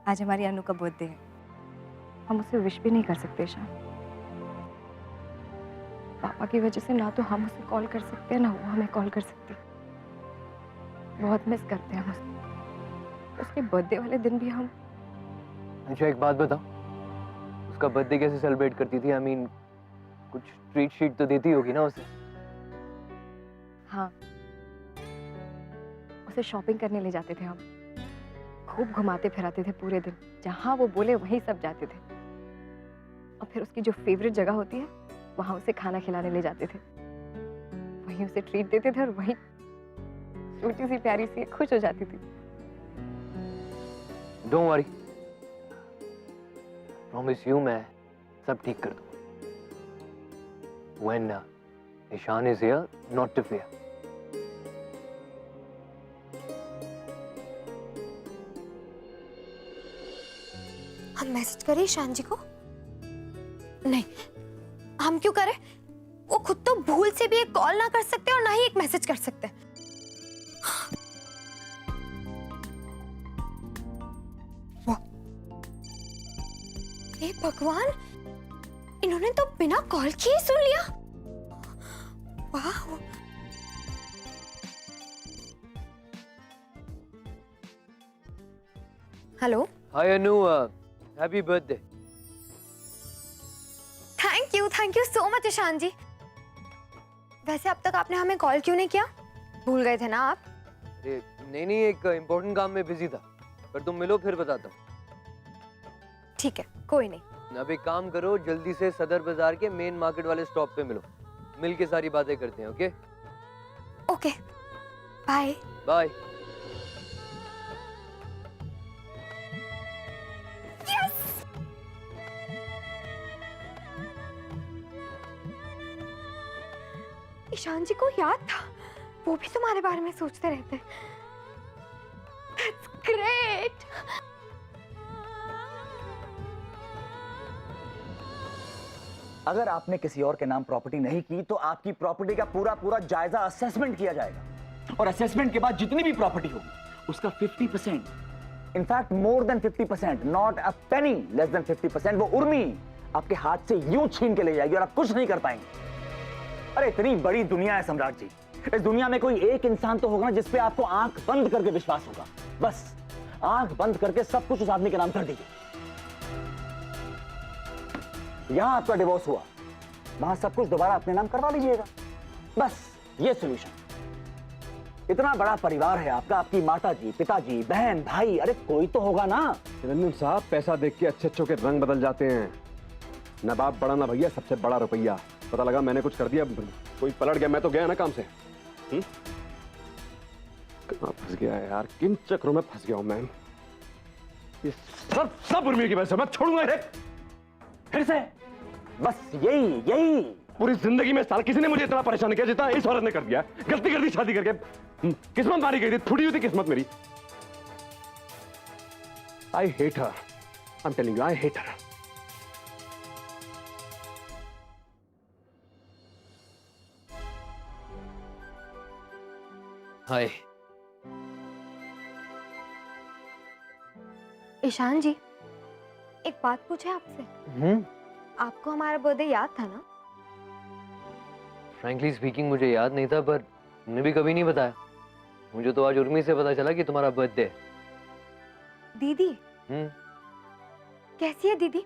आज हमारी अनु का बर्थडे है, हम उसे विश भी नहीं कर सकते ईशान। पापा की वजह से ना तो हम उसे कॉल कर सकते हैं ना वो हमें कॉल कर सकती। बहुत मिस करते हैं हम उसे। उसके बर्थडे वाले दिन भी हम। अच्छा एक बात बताओ, उसका बर्थडे कैसे सेलिब्रेट करती थी? I mean, कुछ ट्रीट शीट तो देती होगी ना उसे? हाँ, उसे शॉपिंग करने ले जाते थे हम, खूब घुमाते फिराते थे पूरे दिन, जहां वो बोले वहीं सब जाते थे। और फिर उसकी जो फेवरेट जगह होती है वहां उसे खाना खिलाने ले जाते थे, वहीं उसे ट्रीट देते थे और वहीं छोटी सी प्यारी सी खुश हो जाती थी। डोंट वरी, प्रॉमिस यू मैं सब ठीक कर दूंगा। When Ishaan is here, not to fear. हम मैसेज करें ईशान जी को? नहीं, हम क्यों करें? वो खुद तो भूल से भी एक कॉल ना कर सकते और ना ही एक मैसेज कर सकते। हे भगवान, इन्होंने तो बिना कॉल किए ही सुन लिया। वाह। Hello. Hi Anu, happy birthday. Thank you so much Ishaan ji. वैसे अब तक आपने हमें कॉल क्यों नहीं किया? भूल गए थे ना आप? नहीं, एक इम्पोर्टेंट काम में बिजी था, पर तुम मिलो फिर बताता हूँ। ठीक है, कोई नहीं। अब एक काम करो, जल्दी से सदर बाजार के मेन मार्केट वाले स्टॉप पे मिलो, मिल के सारी बातें करते हैं। Okay okay, bye bye. Ishaan ji को याद था, वो भी तुम्हारे बारे में सोचते रहते। That's great. अगर आपने किसी और के नाम प्रॉपर्टी नहीं की तो आपकी प्रॉपर्टी का पूरा जायजा असेसमेंट किया जाएगा और असेसमेंट के बाद जितनी भी प्रॉपर्टी होगी उसका 50%, in fact more than 50%, not a Penney, less than 50%, वो उर्मी आपके हाथ से यूं छीन के ले जाएगी और आप कुछ नहीं कर पाएंगे। अरे इतनी बड़ी दुनिया है सम्राट जी, इस दुनिया में कोई एक इंसान तो होगा जिस पे आपको आंख बंद करके विश्वास होगा। बस आंख बंद करके सब कुछ उस आदमी के नाम कर दीजिए। यहां आपका डिवोर्स हुआ, वहां सब कुछ दोबारा अपने नाम करवा लीजिएगा। बस ये सॉल्यूशन। इतना बड़ा परिवार है आपका, आपकी माताजी, पिताजी, बहन, भाई, अरे कोई तो होगा ना। निरंजन साहब, पैसा देख के अच्छे अच्छों के रंग बदल जाते हैं। ना बाप बड़ा ना भैया, सबसे बड़ा रुपया। पता लगा मैंने कुछ कर दिया, कोई पलट गया, मैं तो गया ना काम से। कहाँ फंस गया है यार, किन चक्रों में फंस गया हूं मैं। ये सब उर्मी की वजह से, मैं छोड़ूंगा इसे फिर से। बस यही पूरी जिंदगी में साल किसी ने मुझे इतना परेशान किया जितना इस औरत ने कर दिया। गलती कर दी शादी करके, किस्मत मारी गई थी, थोड़ी हुई थी किस्मत मेरी। I hate her, I am telling you, I hate her. Hi Ishaan ji, एक बात पूछे आपसे? आपको हमारा बर्थडे याद था ना? फ्रैंकली स्पीकिंग मुझे याद नहीं था, पर तुमने भी कभी नहीं बताया। मुझे तो आज उर्मी से पता चला कि तुम्हारा बर्थडे है। दीदी कैसी है दीदी?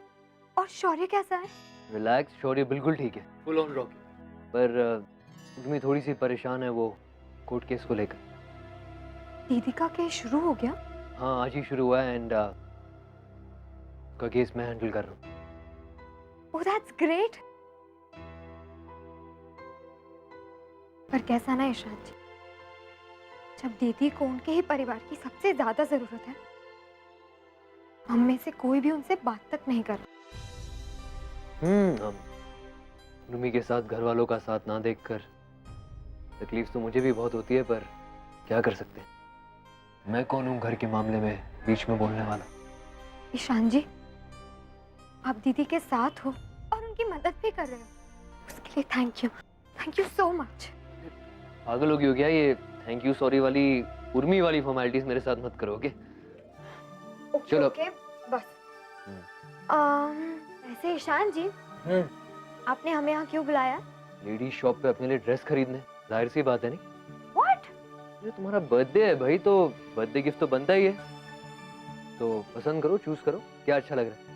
और शौर्य कैसा है? रिलैक्स, शौर्य बिल्कुल ठीक है, फुल ऑन रॉकी। पर उर्मी थोड़ी सी परेशान है, वो कोर्ट केस को लेकर। दीदी का केस शुरू हो गया? हाँ, आज ही शुरू हुआ है एंड का केस मैं हैंडल कर रहा हूँ। Oh, that's great. पर कैसा ना ईशान जी, जब दीदी को उनके ही परिवार की सबसे ज्यादा जरूरत है, हम में से कोई भी उनसे बात तक नहीं कर रहा। हम उर्मी के साथ घर वालों का साथ ना देखकर तकलीफ तो मुझे भी बहुत होती है, पर क्या कर सकते हैं। मैं कौन हूँ घर के मामले में बीच में बोलने वाला। ईशान जी, आप दीदी के साथ हो और उनकी मदद भी कर रहे हो, उसके लिए थैंक यू सो मच। पागल हो गई हो क्या? ये थैंक यू सॉरी वाली उर्मी वाली फॉर्मेलिटीज मेरे साथ मत करो। ओके चलो, बस। ऐसे ईशान जी, आपने हमें यहाँ क्यों बुलाया? लेडी शॉप पे अपने लिए ड्रेस खरीदने, जाहिर सी बात है नहीं? What? ये तुम्हारा बर्थडे है भाई, तो बर्थडे गिफ्ट तो बनता ही है। तो पसंद करो, चूज करो, क्या अच्छा लग रहा है।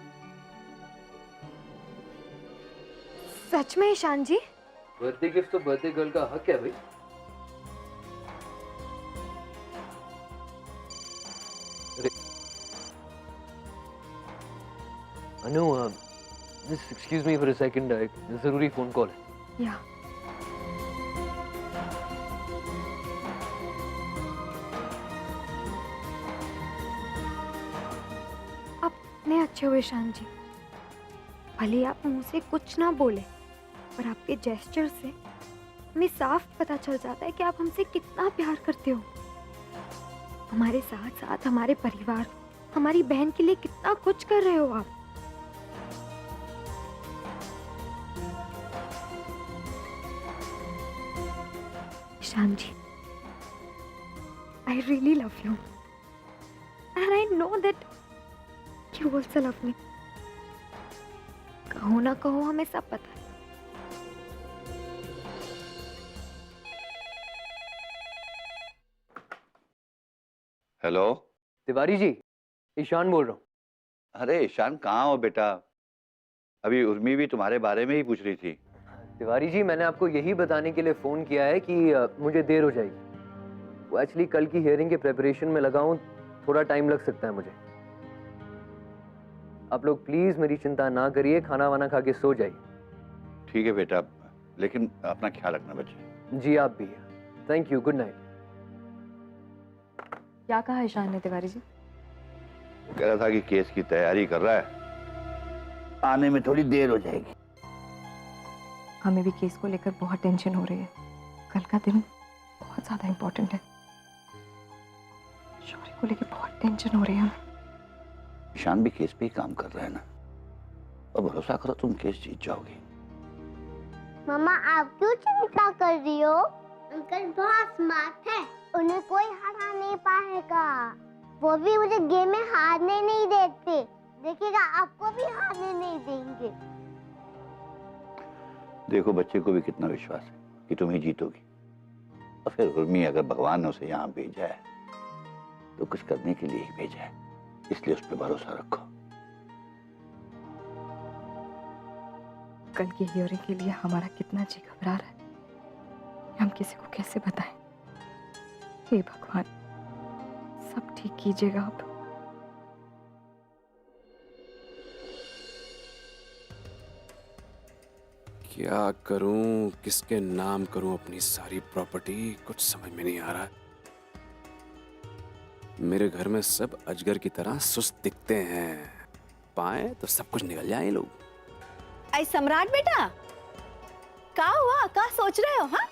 सच में ईशान जी? बर्थडे गिफ्ट तो बर्थडे गर्ल का हक है भाई। अनु, just excuse me for a second, एक जरूरी फोन कॉल है। या आप इतने अच्छे हो ईशान जी, भले ही आप मुंह से कुछ ना बोले, पर आपके जेस्चर से हमें साफ पता चल जाता है कि आप हमसे कितना प्यार करते हो। हमारे साथ साथ हमारे परिवार, हमारी बहन के लिए कितना कुछ कर रहे हो आप। ईशान जी, I really love you, and I know that you also love me. कहो ना कहो, हमें सब पता है। हेलो। तिवारी जी, ईशान बोल रहा हूँ। अरे ईशान, कहाँ हो बेटा? अभी उर्मी भी तुम्हारे बारे में ही पूछ रही थी। तिवारी जी, मैंने आपको यही बताने के लिए फोन किया है कि मुझे देर हो जाएगी। वो एक्चुअली कल की हियरिंग के प्रिपरेशन में लगा हूँ, थोड़ा टाइम लग सकता है मुझे। आप लोग प्लीज मेरी चिंता ना करिए, खाना वाना खा के सो जाइए। ठीक है बेटा, लेकिन अपना ख्याल रखना बच्चे। जी आप भी। Thank you, good night. क्या कहा ईशान ने तिवारी जी? कह रहा था कि केस की तैयारी कर रहा है, आने में थोड़ी देर हो जाएगी। हमें भी केस को लेकर बहुत टेंशन हो रही है। कल का दिन बहुत ज्यादा इम्पोर्टेंट है। शौर्य को लेकर बहुत टेंशन हो रही है हमें। ईशान भी केस पे ही काम कर रहा है ना, और भरोसा करो तुम केस जीत जाओगे। मम्मा, आप क्यों चिंता कर रही हो? अंकल बहुत स्मार्ट है, उन्हें कोई हरा नहीं पाएगा। वो भी मुझे गेम में हारने नहीं देते। देखिएगा, आपको भी हारने नहीं देंगे। देखो, बच्चे को भी कितना विश्वास है कि तुम ही जीतोगी, और फिर उर्मी अगर भगवान ने उसे यहाँ भेजा है तो कुछ करने के लिए ही भेजा है, इसलिए उस पर भरोसा रखो। कल की हियरिंग के लिए हमारा कितना जी घबरा रहा है, हम किसी को कैसे बताएं? हे भगवान, सब ठीक कीजिएगा आप। क्या करूं, किसके नाम करूं अपनी सारी प्रॉपर्टी, कुछ समझ में नहीं आ रहा। मेरे घर में सब अजगर की तरह सुस्त दिखते हैं, पाए तो सब कुछ निकल जाए लोग। आई सम्राट बेटा, क्या हुआ? क्या सोच रहे हो? हाँ,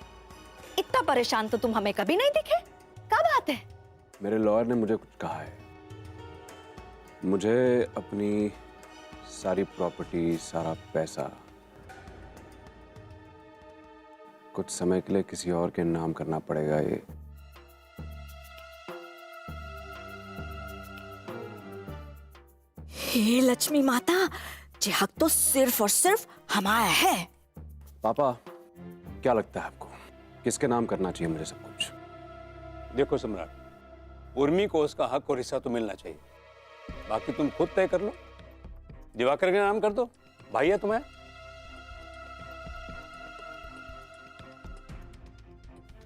इतना परेशान तो तुम हमें कभी नहीं दिखे। क्या बात है? मेरे लॉयर ने मुझे कुछ कहा है। मुझे अपनी सारी प्रॉपर्टी, सारा पैसा कुछ समय के लिए किसी और के नाम करना पड़ेगा। ये हे लक्ष्मी माता, ये हक तो सिर्फ और सिर्फ हमारा है। पापा, क्या लगता है आपको किसके नाम करना चाहिए मुझे सब कुछ? देखो सम्राट, उर्मी को उसका हक और हिस्सा तो मिलना चाहिए, बाकी तुम खुद तय कर लो। दिवाकर के नाम कर दो, भाई है तुम्हें।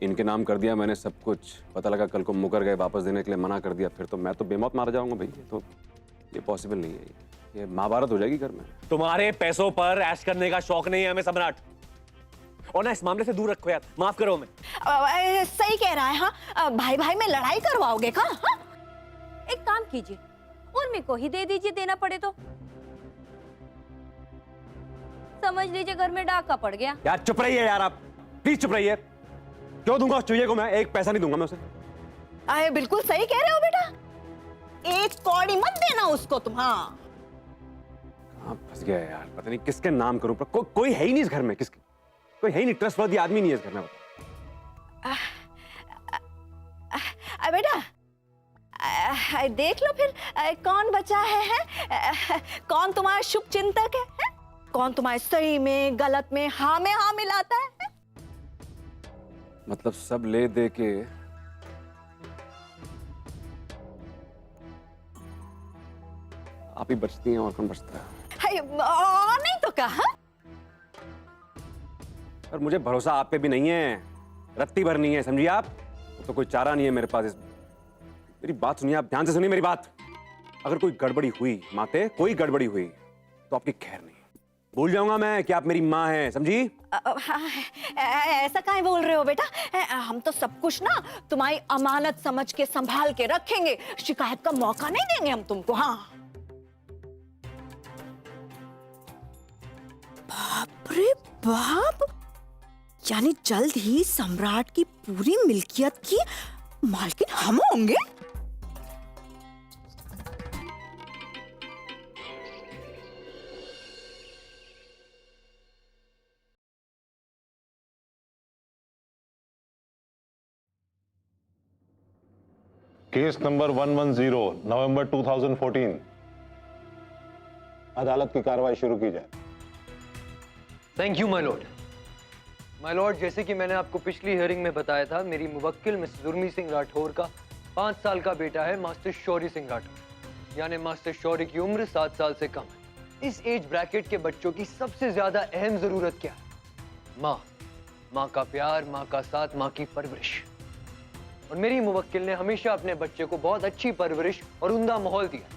इनके नाम कर दिया मैंने सब कुछ, पता लगा कल को मुकर गए, वापस देने के लिए मना कर दिया, फिर तो मैं तो बेमौत मारा जाऊंगा भाई। तो ये पॉसिबल नहीं है, ये महाभारत हो जाएगी घर में। तुम्हारे पैसों पर ऐश करने का शौक नहीं है हमें सम्राट, और ना इस मामले से दूर रखो यार, माफ करो हमें। सही कह रहा है। हाँ, भाई भाई में लड़ाई करवाओगे का? हाँ? एक काम कीजिए, उर्मी को ही दे दीजिए, देना पड़े तो। समझ लीजिए घर में डाका पड़ गया। यार चुप रहिए यार, आप प्लीज चुप रहिए। क्यों दूंगा उस चुहिए को मैं? एक पैसा नहीं दूंगा मैं उसे। अरे बिल्कुल सही कह रहे हो बेटा, एक कौड़ी मत देना उसको तुम। हाँ, कहाँ फंस गया यार, पता नहीं किसके नाम करूं। कोई है ही नहीं इस घर में, किसके कोई है ही नहीं, ट्रस्टवर्दी आदमी नहीं है इस घर में। बेटा, देख लो फिर कौन बचा है? कौन तुम्हारा शुभ चिंतक है? कौन तुम्हारे सही में गलत में हाँ मिलाता है? मतलब सब ले दे के आप ही बचती हैं और कौन बचता है? और नहीं तो कहा। पर मुझे भरोसा आप पे भी नहीं है, रत्ती भर नहीं है, समझिए आप। तो कोई चारा नहीं है मेरे पास। मेरी बात सुनिए, आप ध्यान से सुनिए मेरी बात। अगर कोई गड़बड़ी हुई माते, कोई गड़बड़ी हुई तो आपकी खैर नहीं। भूल जाऊंगा मैं कि आप मेरी माँ हैं, समझी? ऐसा काहे बोल रहे हो बेटा? हम तो सब कुछ ना तुम्हारी अमानत समझ के संभाल के रखेंगे, शिकायत का मौका नहीं देंगे हम तुमको। हाँ बाप रे बाप, यानी जल्द ही सम्राट की पूरी मिल्कियत की मालकिन हम होंगे? केस नंबर 110 नवंबर 2014। अदालत की कार्रवाई शुरू की जाए। Thank you my Lord. My Lord, जैसे कि मैंने आपको पिछली हियरिंग में बताया था, मेरी मुवक्किल मिसेस उर्मी सिंह राठौर का 5 साल का बेटा है मास्टर शौर्य सिंह राठौर। यानी मास्टर शौर्य की उम्र 7 साल से कम है। इस एज ब्रैकेट के बच्चों की सबसे ज्यादा अहम जरूरत क्या है? माँ। माँ का प्यार, माँ का साथ, माँ की परवरिश। और मेरी मुवक्किल ने हमेशा अपने बच्चे को बहुत अच्छी परवरिश और उम्दा माहौल दिया।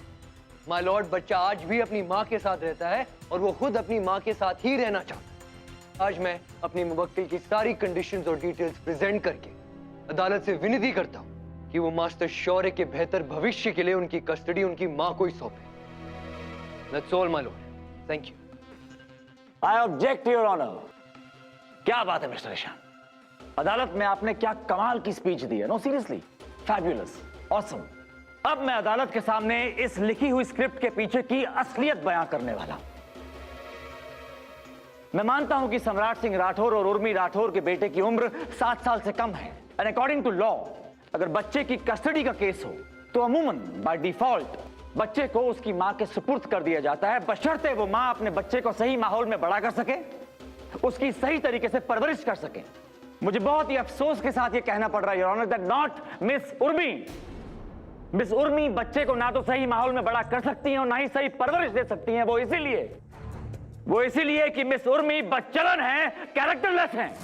माय लॉर्ड, बच्चा आज भी अपनी माँ के साथ रहता है और वो खुद अपनी माँ के साथ ही रहना चाहता है। आज मैं अपनी मुवक्किल की सारी कंडीशंस और डिटेल्स प्रेजेंट करके अदालत से विनती करता हूँ कि वो मास्टर शौर्य के बेहतर भविष्य के लिए उनकी कस्टडी उनकी माँ को ही सौंपे। That's all my lord. Thank you. I object your honour. क्या बात है मिस्टर ईशान, अदालत में आपने क्या कमाल की स्पीच दी है। No seriously, fabulous, awesome. अब मैं अदालत के सामने इस लिखी हुई स्क्रिप्ट के पीछे की असलियत बयां करने वाला हूं। मैं मानता हूं कि सम्राट सिंह राठौर और उर्मी राठौर के बेटे की उम्र 7 साल से कम है। एंड अकॉर्डिंग टू लॉ, अगर बच्चे की कस्टडी का केस हो तो अमूमन बाय डिफॉल्ट बच्चे को उसकी मां के सुपुर्द कर दिया जाता है, बशर्ते वो मां अपने बच्चे को सही माहौल में बड़ा कर सके, उसकी सही तरीके से परवरिश कर सके। मुझे बहुत ही अफसोस के साथ ये कहना पड़ रहा है your honour that not miss Urmi. Miss Urmi बच्चे को ना तो सही माहौल में बड़ा कर सकती हैं और ना ही सही परवरिश दे सकती हैं। वो इसीलिए कि मिस उर्मी बच्चलन है, कैरेक्टरलेस हैं।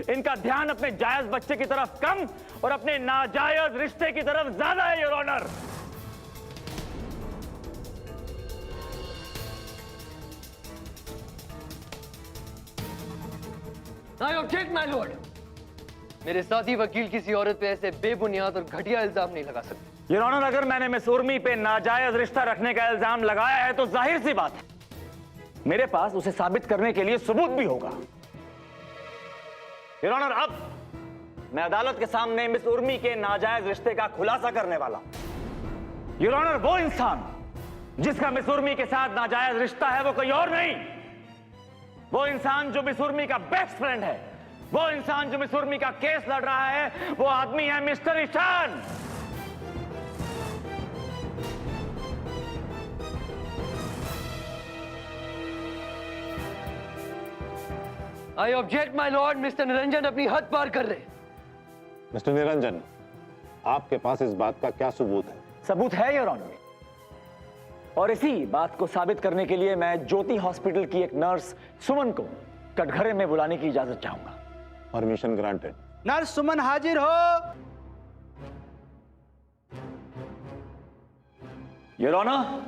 इनका ध्यान अपने जायज बच्चे की तरफ कम और अपने नाजायज रिश्ते की तरफ ज्यादा है your honour. I object my lord. मेरे साथी वकील किसी औरत पे ऐसे बेबुनियाद और घटिया इल्जाम नहीं लगा सकते। योर ऑनर, अगर मैंने मिस उर्मी पे नाजायज रिश्ता रखने का इल्जाम लगाया है तो जाहिर सी बात है मेरे पास उसे साबित करने के लिए सबूत भी होगा। योर ऑनर, अब मैं अदालत के सामने मिस उर्मी के नाजायज रिश्ते का खुलासा करने वाला। योर ऑनर, वो इंसान जिसका मिस उर्मी के साथ नाजायज रिश्ता है वो कोई और नहीं, वो इंसान जो मिस उर्मी का बेस्ट फ्रेंड है, वो इंसान जो मिस उर्मी का केस लड़ रहा है, वो आदमी है mister Ishaan. I object my lord. Mister Niranjan अपनी हद पार कर रहे हैं। मिस्टर निरंजन, आपके पास इस बात का क्या सबूत है? सबूत है योर ऑनर, और इसी बात को साबित करने के लिए मैं ज्योति हॉस्पिटल की एक नर्स सुमन को कटघरे में बुलाने की इजाजत चाहूंगा। Permission granted. नर्स सुमन हाजिर हो। योर ऑनर,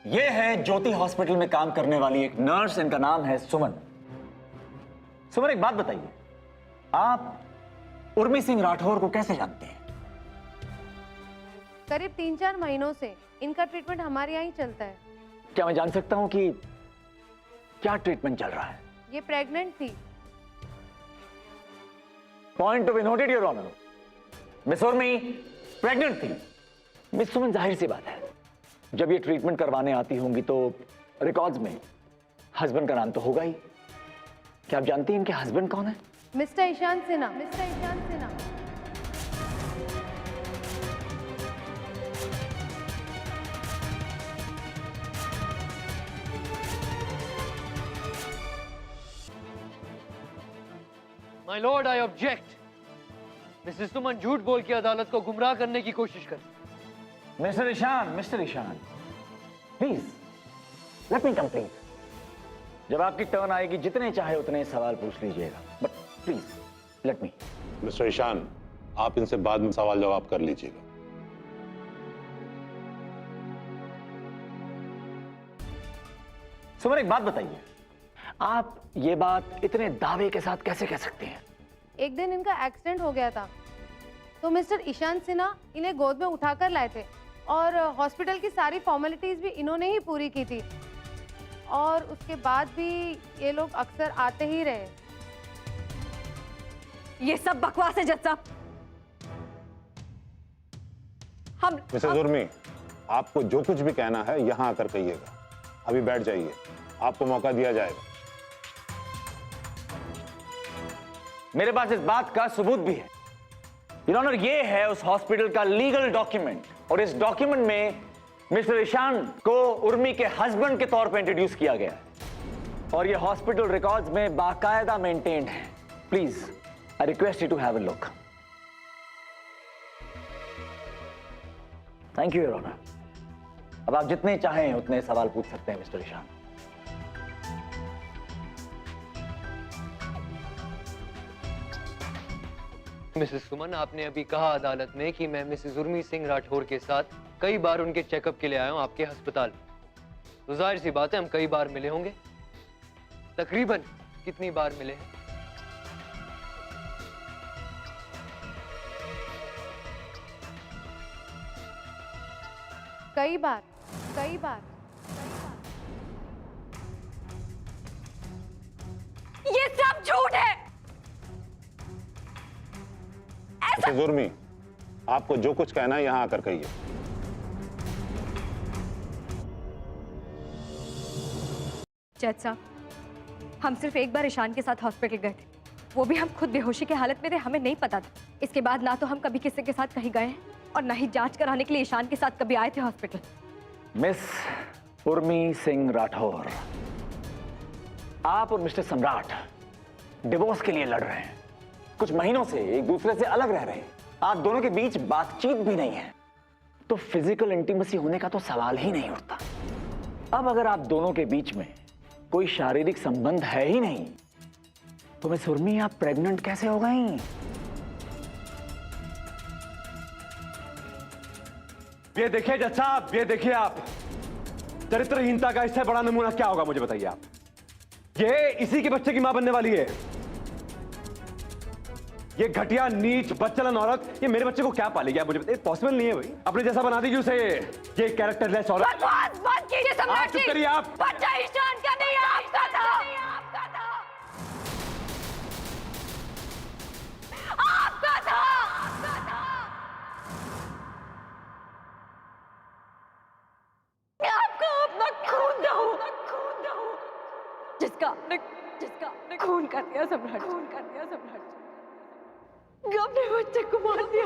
ये है ज्योति हॉस्पिटल में काम करने वाली एक नर्स, इनका नाम है सुमन। सुमन, एक बात बताइए, आप उर्मी सिंह राठौर को कैसे जानते हैं? करीब 3-4 महीनों से इनका ट्रीटमेंट हमारे यहाँ ही चलता है। क्या मैं जान सकता हूं कि क्या ट्रीटमेंट चल रहा है? ये प्रेग्नेंट थी। Point to be noted your honour. Miss Urmi pregnant थी। मिस सुमन, जाहिर सी बात है जब ये ट्रीटमेंट करवाने आती होंगी तो रिकॉर्ड्स में हस्बैंड का नाम तो होगा ही। क्या आप जानती हैं इनके हस्बैंड कौन है? Mister Ishaan Sinha, Mr Ishaan Sinha. My lord, I object. Mrs Suman झूठ बोल के अदालत को गुमराह करने की कोशिश कर। Mister Ishaan, please let me complete. जब आपकी टर्न आएगी जितने चाहे उतने सवाल पूछ लीजिएगा, but please let me. Mister Ishaan, आप इनसे बाद में सवाल जवाब कर लीजिएगा। सुमन, एक बात बताइए, आप ये बात इतने दावे के साथ कैसे कह सकते हैं? एक दिन इनका एक्सीडेंट हो गया था, तो मिस्टर ईशान सिन्हा इन्हें गोद में उठाकर लाए थे और हॉस्पिटल की सारी फॉर्मेलिटीज भी इन्होंने ही पूरी की थी, और उसके बाद भी ये लोग अक्सर आते ही रहे। ये सब बकवास है जज साहब। हम मिसेस उर्मी, आपको जो कुछ भी कहना है यहां आकर कहिएगा। अभी बैठ जाइए, आपको मौका दिया जाएगा। मेरे पास इस बात का सबूत भी है। योर ऑनर, ये है उस हॉस्पिटल का लीगल डॉक्यूमेंट, और इस डॉक्यूमेंट में मिस्टर ईशान को उर्मी के हस्बैंड के तौर पर इंट्रोड्यूस किया गया है, और ये हॉस्पिटल रिकॉर्ड्स में बाकायदा मेंटेन्ड है। Please I request you to have a look. Thank you your honour. अब आप जितने चाहें उतने सवाल पूछ सकते हैं मिस्टर ईशान। मिसेस सुमन, आपने अभी कहा अदालत में कि मैं मिसेस उर्मी सिंह राठौर के साथ कई बार उनके चेकअप के लिए आया हूं आपके अस्पताल। तो जाहिर सी बात है हम कई बार मिले होंगे। तकरीबन कितनी बार मिले हैं? कई बार, कई बार। ये सब झूठ है। मिसेस उर्मी, आपको जो कुछ कहना है यहां आकर कहिए। जज साहब, हम सिर्फ एक बार ईशान के साथ हॉस्पिटल गए थे, वो भी हम खुद बेहोशी की हालत में थे, हमें नहीं पता था। इसके बाद ना तो हम कभी किसी के साथ कहीं गए हैं और ना ही जांच कराने के लिए ईशान के साथ कभी आए थे हॉस्पिटल। मिस उर्मी सिंह राठौर, आप और मिस्टर सम्राट डिवोर्स के लिए लड़ रहे हैं। कुछ महीनों से एक दूसरे से अलग रह रहे हैं। आप दोनों के बीच बातचीत भी नहीं है, तो फिजिकल इंटीमेसी होने का तो सवाल ही नहीं उठता। अब अगर आप दोनों के बीच में कोई शारीरिक संबंध है ही नहीं, तो मिस उर्मी आप प्रेग्नेंट कैसे हो गई? ये देखिए जज साहब, ये देखिए आप, चरित्रहीनता का इससे बड़ा नमूना क्या होगा मुझे बताइए आप। ये इसी के बच्चे की मां बनने वाली है। ये घटिया नीच बच्चलन औरत ये मेरे बच्चे को क्या पालेगी आप मुझे बताइए। पॉसिबल नहीं है भाई, अपने जैसा बना देगी उसे। ये कैरेक्टरलेस औरत। बकवास बंद कीजिए सम्राट जी। चुप करिए आप। बच्चा ईशान का नहीं, आपका था। आपका था। आपका अपना खून दो, जिसका आपने खून कर दिया सम्राट, खून कर दिया सम्राट। अपने बच्चे को मार दिया,